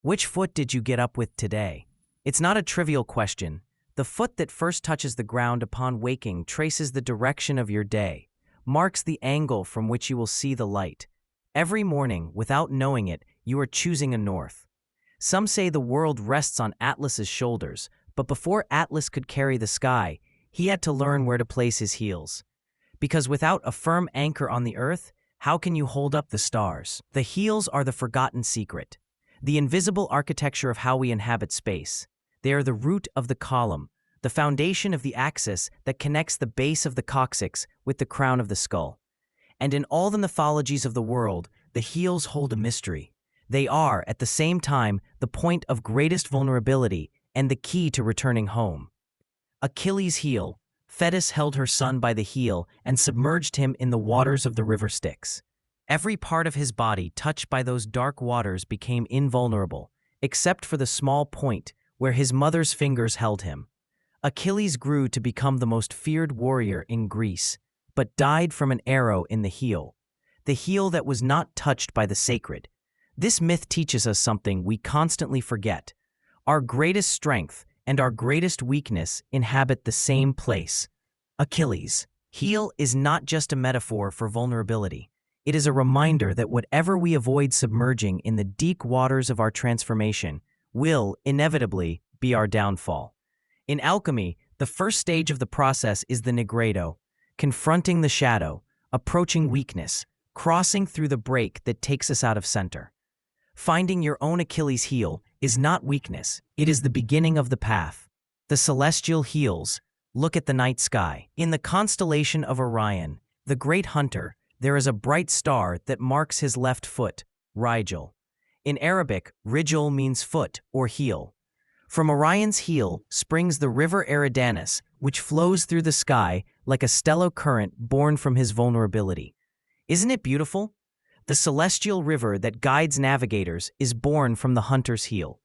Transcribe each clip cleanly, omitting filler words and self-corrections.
Which foot did you get up with today? It's not a trivial question. The foot that first touches the ground upon waking traces the direction of your day, marks the angle from which you will see the light. Every morning, without knowing it, you are choosing a north. Some say the world rests on Atlas's shoulders, but before Atlas could carry the sky, he had to learn where to place his heels. Because without a firm anchor on the earth, how can you hold up the stars? The heels are the forgotten secret, the invisible architecture of how we inhabit space. They are the root of the column, the foundation of the axis that connects the base of the coccyx with the crown of the skull. And in all the mythologies of the world, the heels hold a mystery. They are, at the same time, the point of greatest vulnerability and the key to returning home. Achilles' heel. Thetis held her son by the heel and submerged him in the waters of the river Styx. Every part of his body touched by those dark waters became invulnerable, except for the small point where his mother's fingers held him. Achilles grew to become the most feared warrior in Greece, but died from an arrow in the heel that was not touched by the sacred. This myth teaches us something we constantly forget. Our greatest strength and our greatest weakness inhabit the same place. Achilles' heel is not just a metaphor for vulnerability. It is a reminder that whatever we avoid submerging in the deep waters of our transformation will, inevitably, be our downfall. In alchemy, the first stage of the process is the nigredo, confronting the shadow, approaching weakness, crossing through the break that takes us out of center. Finding your own Achilles' heel is not weakness, it is the beginning of the path. The celestial heels. Look at the night sky. In the constellation of Orion, the great hunter, there is a bright star that marks his left foot, Rigel. In Arabic, Rijal means foot or heel. From Orion's heel springs the river Eridanus, which flows through the sky like a stellar current born from his vulnerability. Isn't it beautiful? The celestial river that guides navigators is born from the hunter's heel.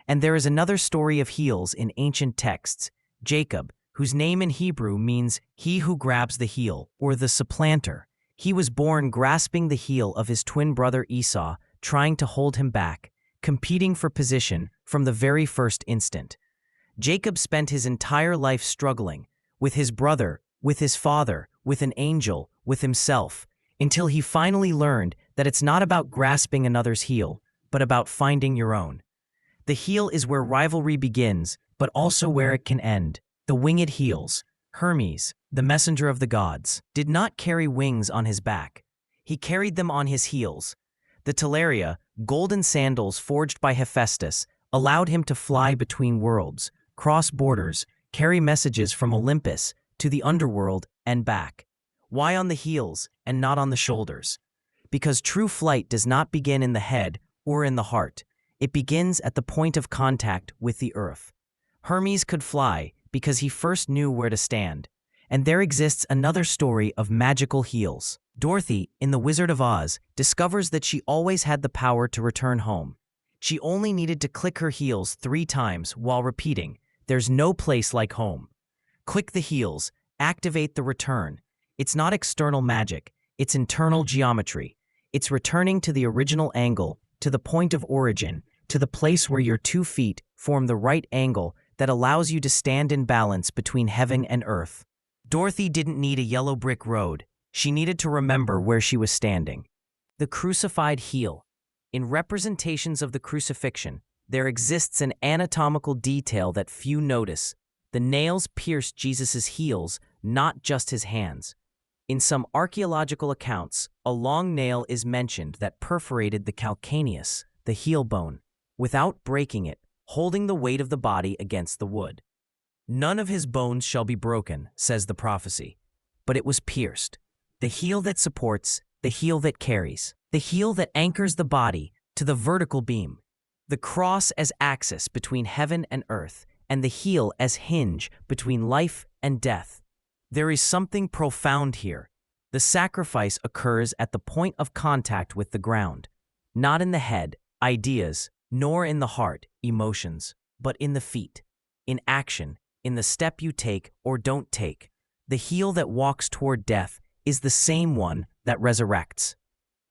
And there is another story of heels in ancient texts, Jacob, whose name in Hebrew means he who grabs the heel, or the supplanter. He was born grasping the heel of his twin brother Esau, trying to hold him back, competing for position from the very first instant. Jacob spent his entire life struggling, with his brother, with his father, with an angel, with himself, until he finally learned that it's not about grasping another's heel, but about finding your own. The heel is where rivalry begins, but also where it can end. The winged heels. Hermes, the messenger of the gods, did not carry wings on his back. He carried them on his heels. The talaria, golden sandals forged by Hephaestus, allowed him to fly between worlds, cross borders, carry messages from Olympus to the underworld and back. Why on the heels and not on the shoulders? Because true flight does not begin in the head or in the heart. It begins at the point of contact with the earth. Hermes could fly because he first knew where to stand. And there exists another story of magical heels. Dorothy, in The Wizard of Oz, discovers that she always had the power to return home. She only needed to click her heels 3 times while repeating, "There's no place like home." Click the heels, activate the return. It's not external magic, it's internal geometry. It's returning to the original angle, to the point of origin, to the place where your 2 feet form the right angle that allows you to stand in balance between heaven and earth. Dorothy didn't need a yellow brick road. She needed to remember where she was standing. The crucified heel. In representations of the crucifixion, there exists an anatomical detail that few notice. The nails pierced Jesus' heels, not just his hands. In some archaeological accounts, a long nail is mentioned that perforated the calcaneus, the heel bone, without breaking it, holding the weight of the body against the wood. None of his bones shall be broken, says the prophecy, but it was pierced. The heel that supports, the heel that carries, the heel that anchors the body to the vertical beam, the cross as axis between heaven and earth, and the heel as hinge between life and death. There is something profound here. The sacrifice occurs at the point of contact with the ground, not in the head, ideas, nor in the heart, emotions, but in the feet, in action, in the step you take or don't take. The heel that walks toward death is the same one that resurrects.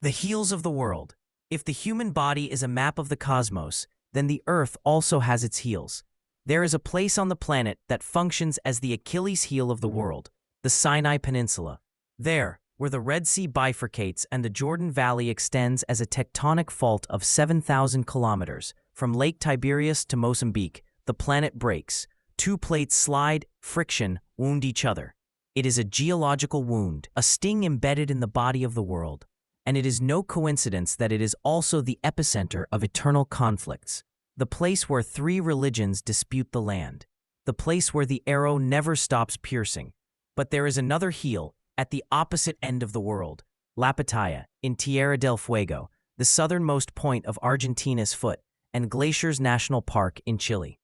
The heels of the world. If the human body is a map of the cosmos, then the Earth also has its heels. There is a place on the planet that functions as the Achilles heel of the world, the Sinai Peninsula. There, where the Red Sea bifurcates and the Jordan Valley extends as a tectonic fault of 7,000 kilometers, from Lake Tiberias to Mozambique, the planet breaks. Two plates slide, friction, wound each other. It is a geological wound, a sting embedded in the body of the world. And it is no coincidence that it is also the epicenter of eternal conflicts, the place where three religions dispute the land, the place where the arrow never stops piercing. But there is another heel, at the opposite end of the world, La Pitaya, in Tierra del Fuego, the southernmost point of Argentina's foot, and Glaciers National Park in Chile.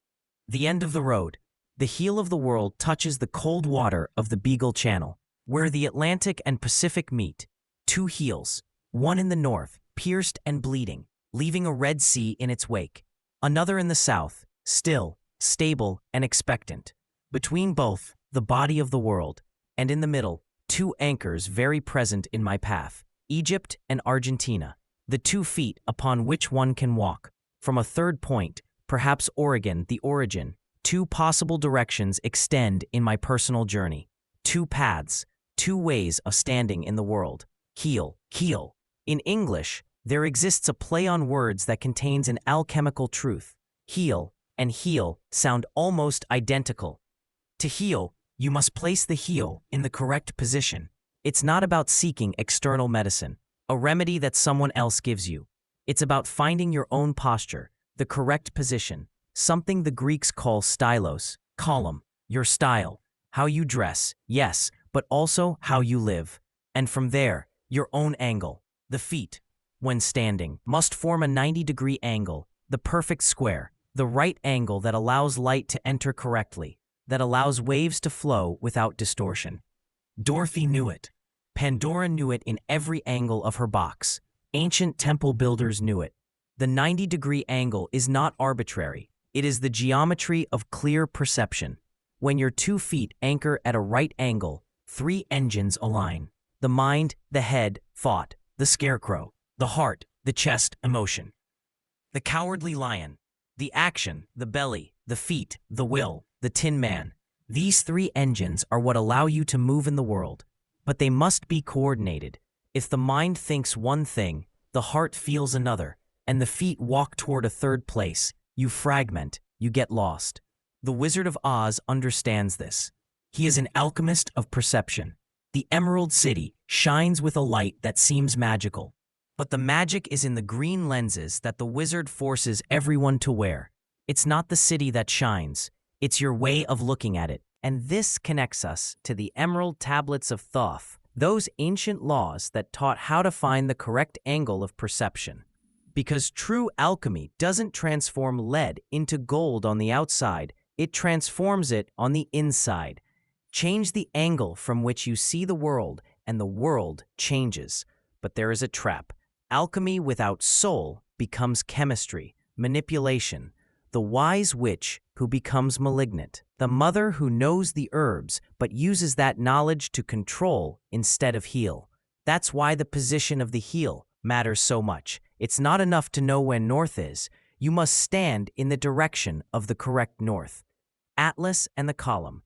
The end of the road, the heel of the world, touches the cold water of the Beagle Channel, where the Atlantic and Pacific meet. Two heels, one in the north, pierced and bleeding, leaving a Red Sea in its wake. Another in the south, still, stable, and expectant. Between both, the body of the world, and in the middle, two anchors very present in my path, Egypt and Argentina, the 2 feet upon which one can walk. From a third point, perhaps Oregon, the origin, 2 possible directions extend in my personal journey. 2 paths, 2 ways of standing in the world. Heel, keel. In English, there exists a play on words that contains an alchemical truth. Heel and heel sound almost identical. To heal, you must place the heel in the correct position. It's not about seeking external medicine, a remedy that someone else gives you. It's about finding your own posture, the correct position, something the Greeks call stylos, column, your style, how you dress, yes, but also how you live. And from there, your own angle. The feet, when standing, must form a 90-degree angle, the perfect square, the right angle that allows light to enter correctly, that allows waves to flow without distortion. Dorothy knew it. Pandora knew it in every angle of her box. Ancient temple builders knew it. The 90-degree angle is not arbitrary. It is the geometry of clear perception. When your 2 feet anchor at a right angle, 3 engines align. The mind, the head, thought, the scarecrow, the heart, the chest, emotion. The cowardly lion, the action, the belly, the feet, the will, the Tin Man. These 3 engines are what allow you to move in the world, but they must be coordinated. If the mind thinks one thing, the heart feels another, and the feet walk toward a third place, you fragment, you get lost. The Wizard of Oz understands this. He is an alchemist of perception. The Emerald City shines with a light that seems magical. But the magic is in the green lenses that the wizard forces everyone to wear. It's not the city that shines, it's your way of looking at it. And this connects us to the Emerald Tablets of Thoth, those ancient laws that taught how to find the correct angle of perception. Because true alchemy doesn't transform lead into gold on the outside, it transforms it on the inside. Change the angle from which you see the world, and the world changes. But there is a trap. Alchemy without soul becomes chemistry, manipulation. The wise witch who becomes malignant. The mother who knows the herbs but uses that knowledge to control instead of heal. That's why the position of the heel matters so much. It's not enough to know when north is. You must stand in the direction of the correct north. Atlas and the column.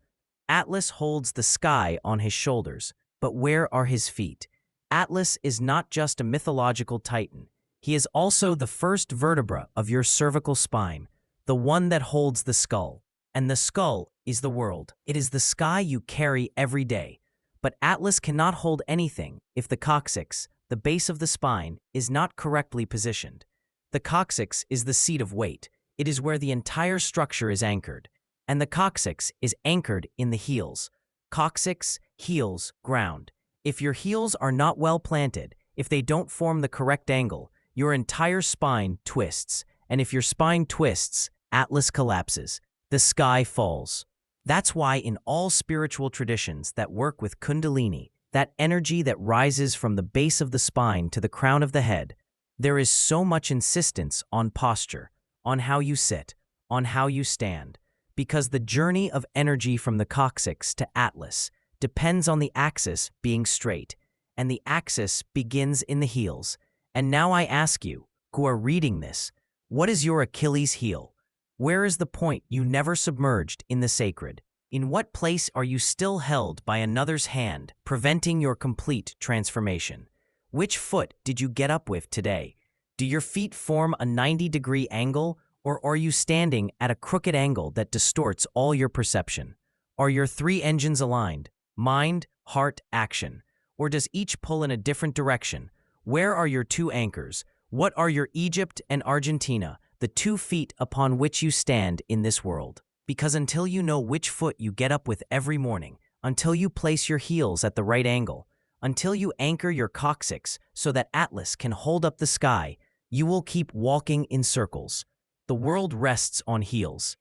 Atlas holds the sky on his shoulders, but where are his feet? Atlas is not just a mythological titan. He is also the first vertebra of your cervical spine, the one that holds the skull. And the skull is the world. It is the sky you carry every day. But Atlas cannot hold anything if the coccyx, the base of the spine, is not correctly positioned. The coccyx is the seat of weight. It is where the entire structure is anchored. And the coccyx is anchored in the heels. Coccyx, heels, ground. If your heels are not well planted, if they don't form the correct angle, your entire spine twists. And if your spine twists, Atlas collapses. The sky falls. That's why in all spiritual traditions that work with Kundalini, that energy that rises from the base of the spine to the crown of the head, there is so much insistence on posture, on how you sit, on how you stand. Because the journey of energy from the coccyx to Atlas depends on the axis being straight, and the axis begins in the heels. And now I ask you, who are reading this, What is your Achilles heel? Where is the point you never submerged in the sacred? In what place are you still held by another's hand, preventing your complete transformation? Which foot did you get up with today? Do your feet form a 90-degree angle, or are you standing at a crooked angle that distorts all your perception? Are your three engines aligned? Mind, heart, action. Or does each pull in a different direction? Where are your two anchors? What are your Egypt and Argentina, the 2 feet upon which you stand in this world? Because until you know which foot you get up with every morning, until you place your heels at the right angle, until you anchor your coccyx so that Atlas can hold up the sky, you will keep walking in circles. The world rests on heels.